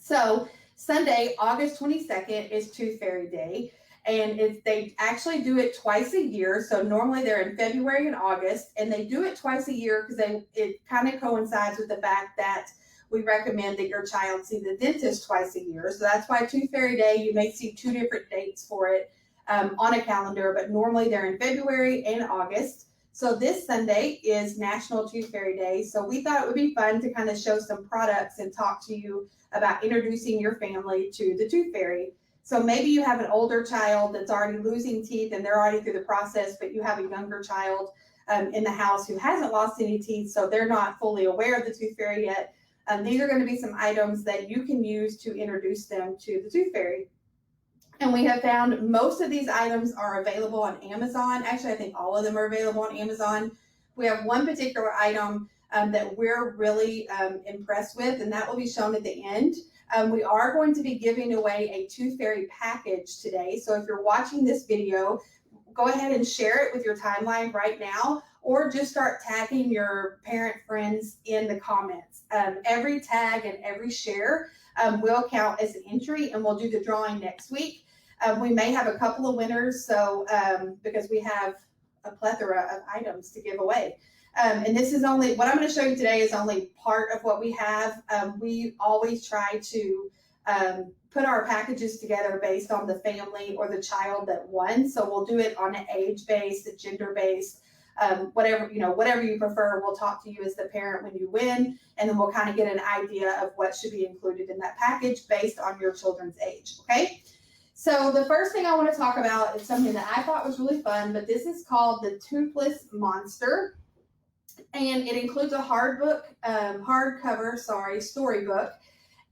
So Sunday, August 22nd is Tooth Fairy Day. And they actually do it twice a year. So normally they're in February and August, and they do it twice a year because it kind of coincides with the fact that we recommend that your child see the dentist twice a year. So that's why Tooth Fairy Day, you may see two different dates for it on a calendar, but normally they're in February and August. So this Sunday is National Tooth Fairy Day. So we thought it would be fun to kind of show some products and talk to you about introducing your family to the Tooth Fairy. So maybe you have an older child that's already losing teeth and they're already through the process, but you have a younger child in the house who hasn't lost any teeth, so they're not fully aware of the Tooth Fairy yet. These are going to be some items that you can use to introduce them to the Tooth Fairy. And we have found most of these items are available on Amazon. Actually, I think all of them are available on Amazon. We have one particular item that we're really impressed with, and that will be shown at the end. We are going to be giving away a Tooth Fairy package today. So if you're watching this video, go ahead and share it with your timeline right now, or just start tagging your parent friends in the comments. Every tag and every share will count as an entry, and we'll do the drawing next week. We may have a couple of winners, so because we have a plethora of items to give away. And this is only, what I'm going to show you today is only part of what we have. We always try to put our packages together based on the family or the child that won. So we'll do it on an age-based, a gender-based, whatever you prefer. We'll talk to you as the parent when you win, and then we'll kind of get an idea of what should be included in that package based on your children's age, okay? So the first thing I want to talk about is something that I thought was really fun, but this is called the Toothless Monster. And it includes a hardcover storybook.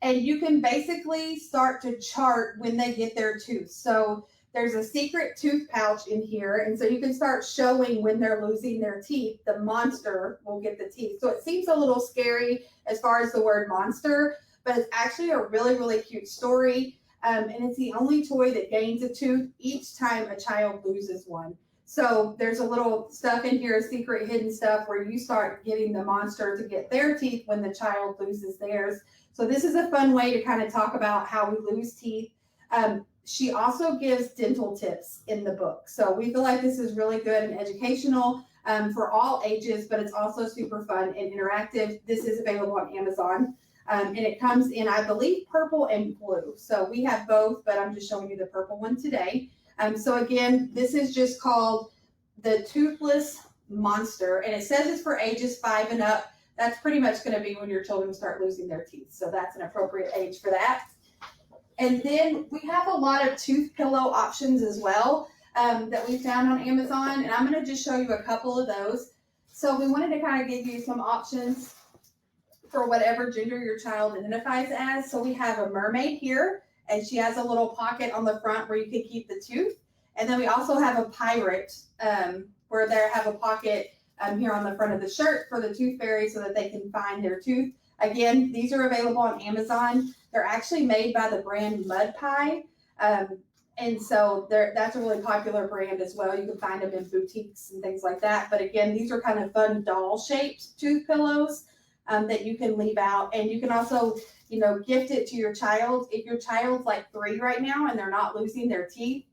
And you can basically start to chart when they get their tooth. So there's a secret tooth pouch in here. And so you can start showing when they're losing their teeth, the monster will get the teeth. So it seems a little scary as far as the word monster, but it's actually a really, really cute story. And it's the only toy that gains a tooth each time a child loses one. So there's a little stuff in here, secret hidden stuff, where you start getting the monster to get their teeth when the child loses theirs. So this is a fun way to kind of talk about how we lose teeth. She also gives dental tips in the book. So we feel like this is really good and educational for all ages, but it's also super fun and interactive. This is available on Amazon. And it comes in, I believe, purple and blue. So we have both, but I'm just showing you the purple one today. So again, this is just called the Toothless Monster, and it says it's for ages 5 and up. That's pretty much going to be when your children start losing their teeth. So that's an appropriate age for that. And then we have a lot of tooth pillow options as well that we found on Amazon. And I'm going to just show you a couple of those. So we wanted to kind of give you some options for whatever gender your child identifies as. So we have a mermaid here, and she has a little pocket on the front where you can keep the tooth. And then we also have a pirate where they have a pocket here on the front of the shirt for the Tooth Fairy so that they can find their tooth. Again, these are available on Amazon. They're actually made by the brand Mud Pie. And so that's a really popular brand as well. You can find them in boutiques and things like that. But again, these are kind of fun doll-shaped tooth pillows that you can leave out. And you can also, gift it to your child. If your child's like 3 right now and they're not losing their teeth,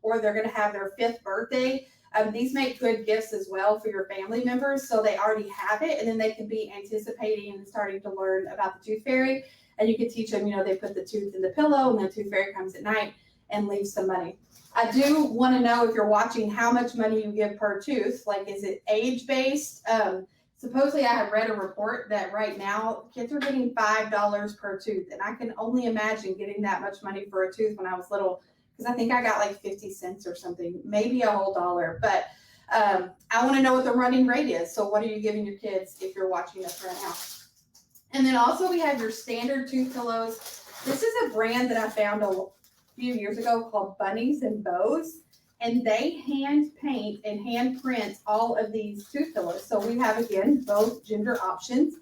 or they're going to have their 5th birthday, these make good gifts as well for your family members. So they already have it, and then they can be anticipating and starting to learn about the Tooth Fairy. And you can teach them, they put the tooth in the pillow and the Tooth Fairy comes at night and leaves some money. I do want to know, if you're watching, how much money you give per tooth. Like, is it age-based? Supposedly, I have read a report that right now kids are getting $5 per tooth, and I can only imagine getting that much money for a tooth when I was little, because I think I got like 50 cents or something, maybe a whole dollar. But I want to know what the running rate is. So what are you giving your kids if you're watching this right now? And then also we have your standard tooth pillows. This is a brand that I found a few years ago called Bunnies and Bows. And they hand paint and hand print all of these tooth pillows. So we have, again, both gender options.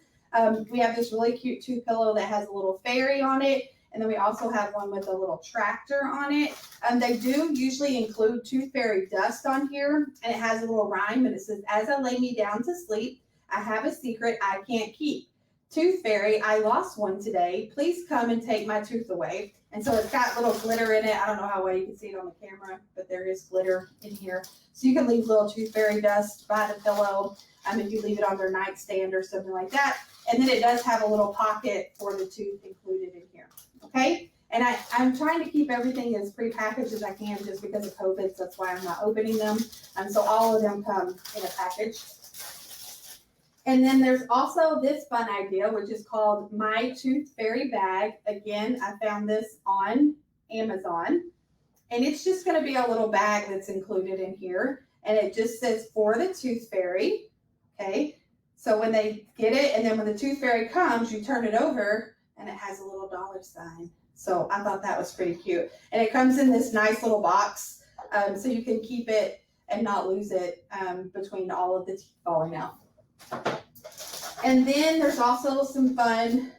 We have this really cute tooth pillow that has a little fairy on it. And then we also have one with a little tractor on it. They do usually include Tooth Fairy dust on here. And it has a little rhyme. And it says, "As I lay me down to sleep, I have a secret I can't keep. Tooth Fairy, I lost one today. Please come and take my tooth away. And so it's got little glitter in it. I don't know how well you can see it on the camera, but there is glitter in here. So you can leave little Tooth Fairy dust by the pillow if you leave it on their nightstand or something like that. And then it does have a little pocket for the tooth included in here. Okay? And I'm trying to keep everything as pre-packaged as I can just because of COVID, so that's why I'm not opening them. So all of them come in a package. And then there's also this fun idea, which is called My Tooth Fairy Bag. Again, I found this on Amazon. And it's just going to be a little bag that's included in here. And it just says, for the Tooth Fairy. Okay. So when they get it, and then when the Tooth Fairy comes, you turn it over, and it has a little $sign. So I thought that was pretty cute. And it comes in this nice little box, so you can keep it and not lose it between all of the teeth falling out. And then there's also some fun,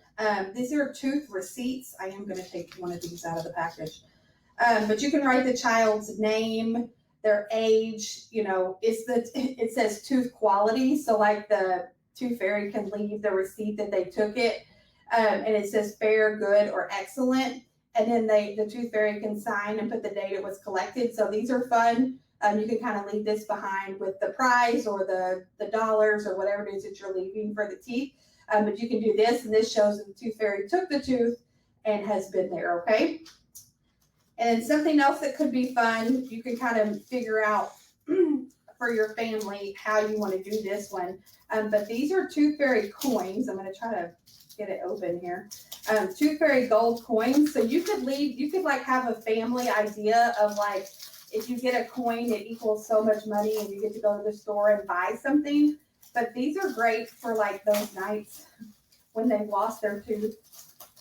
these are tooth receipts. I am going to take one of these out of the package. But you can write the child's name, their age, it says tooth quality. So like the Tooth Fairy can leave the receipt that they took it. And it says fair, good, or excellent. And then the Tooth Fairy can sign and put the date it was collected. So these are fun. You can kind of leave this behind with the prize or the dollars or whatever it is that you're leaving for the teeth. But you can do this, and this shows that the Tooth Fairy took the tooth and has been there, okay? And something else that could be fun, you can kind of figure out for your family how you want to do this one. But these are Tooth Fairy coins. I'm going to try to get it open here. Tooth Fairy gold coins. So you could like have a family idea of like, if you get a coin, it equals so much money and you get to go to the store and buy something. But these are great for like those nights when they've lost their tooth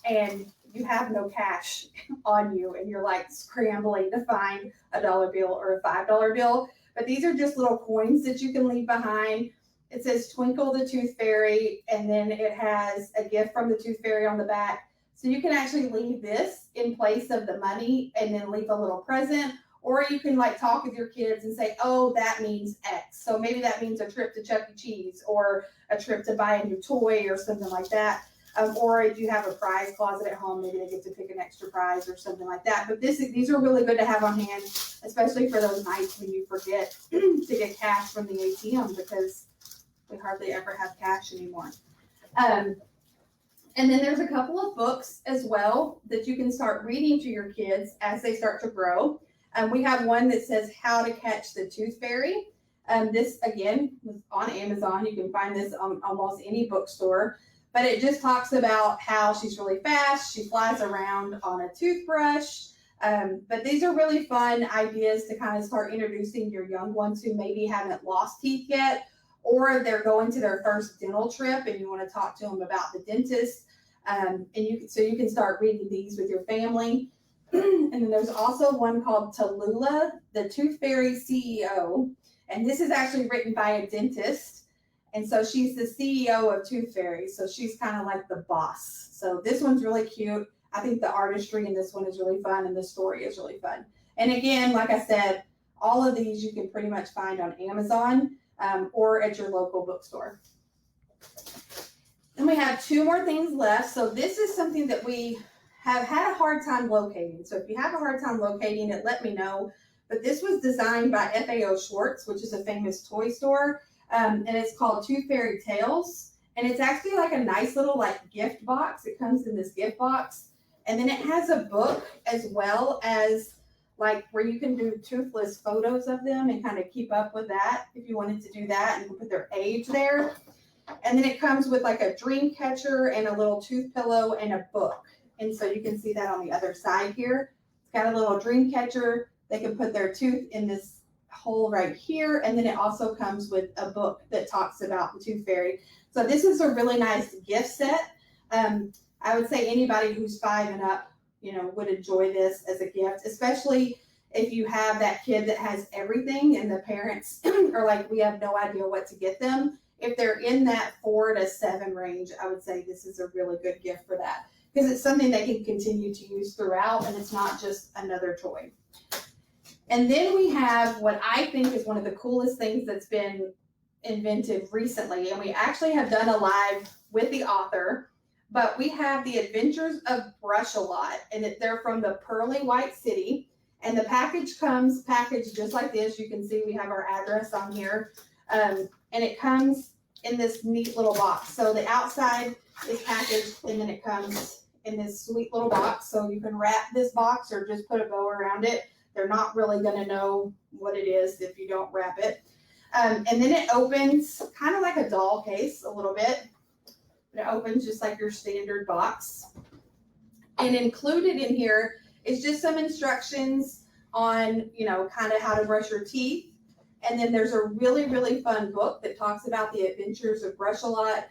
and you have no cash on you and you're like scrambling to find a $1 bill or a $5 bill. But these are just little coins that you can leave behind. It says Twinkle the Tooth Fairy, and then it has a gift from the Tooth Fairy on the back. So you can actually leave this in place of the money and then leave a little present. Or you can like talk with your kids and say, oh, that means X. So maybe that means a trip to Chuck E. Cheese or a trip to buy a new toy or something like that. Or if you have a prize closet at home, maybe they get to pick an extra prize or something like that. But these are really good to have on hand, especially for those nights when you forget to get cash from the ATM because we hardly ever have cash anymore. And then there's a couple of books as well that you can start reading to your kids as they start to grow. We have one that says How to Catch the Tooth Fairy. This, again, was on Amazon. You can find this on almost any bookstore. But it just talks about how she's really fast. She flies around on a toothbrush. But these are really fun ideas to kind of start introducing your young ones who maybe haven't lost teeth yet, or they're going to their first dental trip and you want to talk to them about the dentist. So you can start reading these with your family. And then there's also one called Tallulah, the Tooth Fairy CEO. And this is actually written by a dentist. And so she's the CEO of Tooth Fairy. So she's kind of like the boss. So this one's really cute. I think the artistry in this one is really fun and the story is really fun. And again, like I said, all of these you can pretty much find on Amazon or at your local bookstore. Then we have two more things left. So this is something that we have had a hard time locating. So if you have a hard time locating it, let me know. But this was designed by FAO Schwartz, which is a famous toy store. And it's called Tooth Fairy Tales. And it's actually like a nice little like gift box. It comes in this gift box. And then it has a book as well as like where you can do toothless photos of them and kind of keep up with that if you wanted to do that, and you can put their age there. And then it comes with like a dream catcher and a little tooth pillow and a book. And so you can see that on the other side here. It's got a little dream catcher. They can put their tooth in this hole right here. And then it also comes with a book that talks about the Tooth Fairy. So this is a really nice gift set. I would say anybody who's 5 and up, would enjoy this as a gift, especially if you have that kid that has everything and the parents are like, we have no idea what to get them. If they're in that 4 to 7 range, I would say this is a really good gift for that because it's something they can continue to use throughout and it's not just another toy. And then we have what I think is one of the coolest things that's been invented recently, and we actually have done a live with the author, but we have the Adventures of Brushalot, and they're from the Pearly White City, and the package comes packaged just like this. You can see we have our address on here, and it comes in this neat little box. So the outside is packaged, and then it comes in this sweet little box. So you can wrap this box or just put a bow around it. They're not really going to know what it is if you don't wrap it. And then it opens kind of like a doll case a little bit. It opens just like your standard box. And included in here is just some instructions on, kind of how to brush your teeth. And then there's a really, really fun book that talks about the adventures of Brushalot.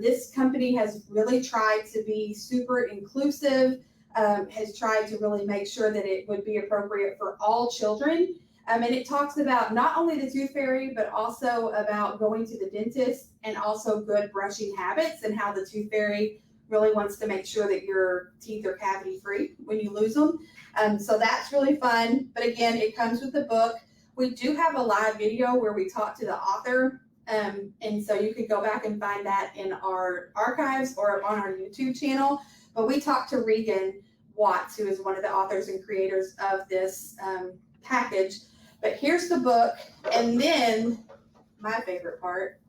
This company has really tried to be super inclusive, has tried to really make sure that it would be appropriate for all children. And it talks about not only the tooth fairy, but also about going to the dentist and also good brushing habits and how the tooth fairy really wants to make sure that your teeth are cavity free when you lose them. So that's really fun. But again, it comes with the book. We do have a live video where we talk to the author. And so you can go back and find that in our archives or on our YouTube channel. But we talked to Regan Watts, who is one of the authors and creators of this package. But here's the book. And then my favorite part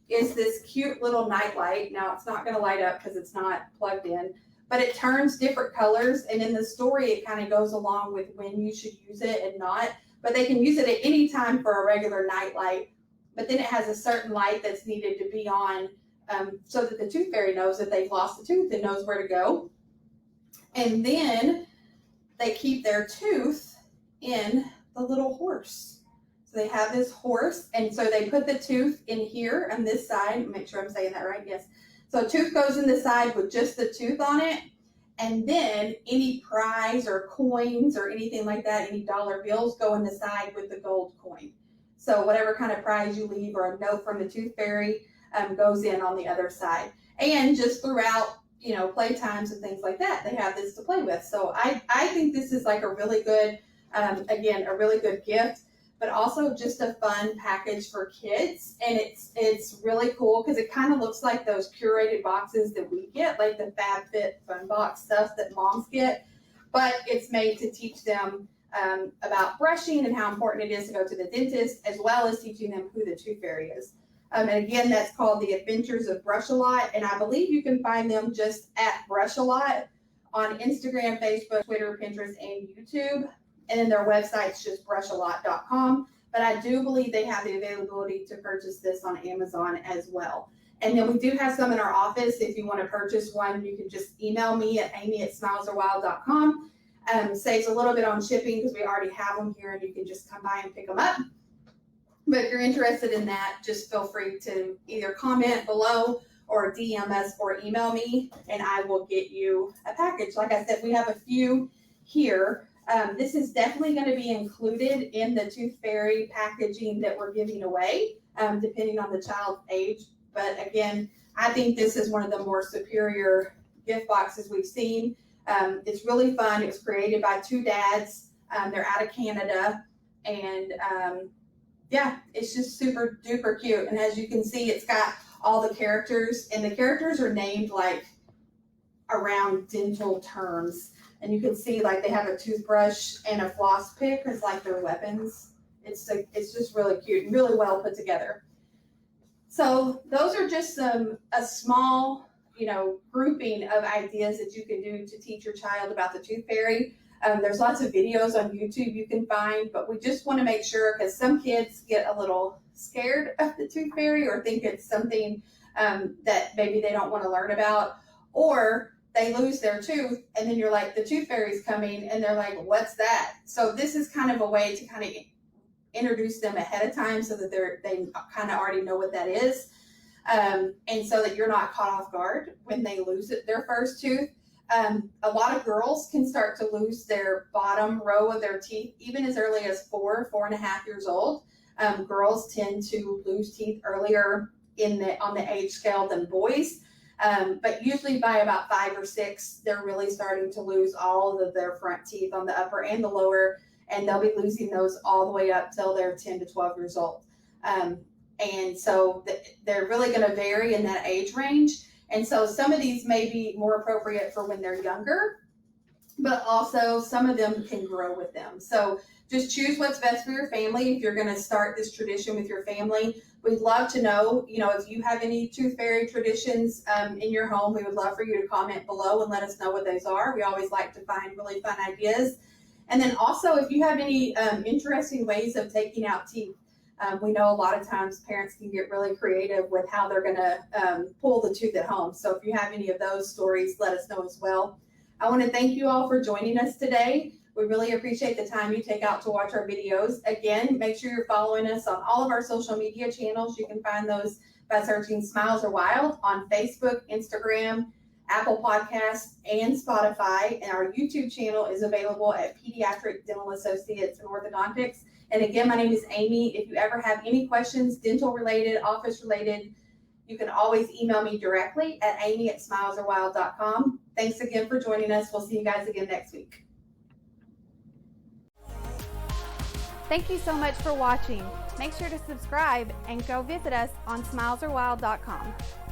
is this cute little nightlight. Now it's not going to light up because it's not plugged in, but it turns different colors. And in the story, it kind of goes along with when you should use it and not. But they can use it at any time for a regular nightlight. But then it has a certain light that's needed to be on so that the tooth fairy knows that they've lost the tooth and knows where to go. And then they keep their tooth in the little horse. So they have this horse, and so they put the tooth in here on this side. Make sure I'm saying that right. Yes. So tooth goes in the side with just the tooth on it, and then any prize or coins or anything like that, any dollar bills, go in the side with the gold coin. So whatever kind of prize you leave or a note from the tooth fairy goes in on the other side. And just throughout, play times and things like that, they have this to play with. So I think this is like a really good, again, a really good gift, but also just a fun package for kids. And it's really cool because it kind of looks like those curated boxes that we get, like the FabFit Fun Box stuff that moms get, but it's made to teach them about brushing and how important it is to go to the dentist, as well as teaching them who the tooth fairy is. And again, that's called The Adventures of Brushalot, and I believe you can find them just at Brushalot on Instagram, Facebook, Twitter, Pinterest, and YouTube. And then their website's just brushalot.com. But I do believe they have the availability to purchase this on Amazon as well. And then we do have some in our office. If you want to purchase one, you can just email me at amy@smilesarwild.com. Saves a little bit on shipping because we already have them here and you can just come by and pick them up. But if you're interested in that, just feel free to either comment below or DM us or email me and I will get you a package. Like I said, we have a few here. This is definitely going to be included in the tooth fairy packaging that we're giving away, depending on the child's age. But again, I think this is one of the more superior gift boxes we've seen. It's really fun. It was created by two dads. They're out of Canada. And yeah, it's just super duper cute. And as you can see, it's got all the characters. And the characters are named like around dental terms. And you can see like they have a toothbrush and a floss pick as like their weapons. It's just really cute and really well put together. So those are just a small grouping of ideas that you can do to teach your child about the tooth fairy. There's lots of videos on YouTube you can find, but we just want to make sure because some kids get a little scared of the tooth fairy or think it's something that maybe they don't want to learn about, or they lose their tooth and then you're like, the tooth fairy's coming and they're like, what's that? So this is kind of a way to kind of introduce them ahead of time so that they kind of already know what that is. And so that you're not caught off guard when they lose their first tooth. A lot of girls can start to lose their bottom row of their teeth even as early as 4.5 years old. Girls tend to lose teeth earlier on the age scale than boys. But usually by about 5 or 6, they're really starting to lose all of their front teeth on the upper and the lower, and they'll be losing those all the way up till they're 10 to 12 years old. And And so they're really going to vary in that age range. And so some of these may be more appropriate for when they're younger, but also some of them can grow with them. So just choose what's best for your family. If you're going to start this tradition with your family, we'd love to know, if you have any tooth fairy traditions in your home, we would love for you to comment below and let us know what those are. We always like to find really fun ideas. And then also, if you have any interesting ways of taking out teeth, we know a lot of times parents can get really creative with how they're going to pull the tooth at home. So if you have any of those stories, let us know as well. I want to thank you all for joining us today. We really appreciate the time you take out to watch our videos. Again, make sure you're following us on all of our social media channels. You can find those by searching Smiles Are Wild on Facebook, Instagram, Apple Podcasts, and Spotify. And our YouTube channel is available at Pediatric Dental Associates and Orthodontics. And again, my name is Amy. If you ever have any questions, dental related, office related, you can always email me directly at amy@smilesarewild.com. Thanks again for joining us. We'll see you guys again next week. Thank you so much for watching. Make sure to subscribe and go visit us on smilesarewild.com.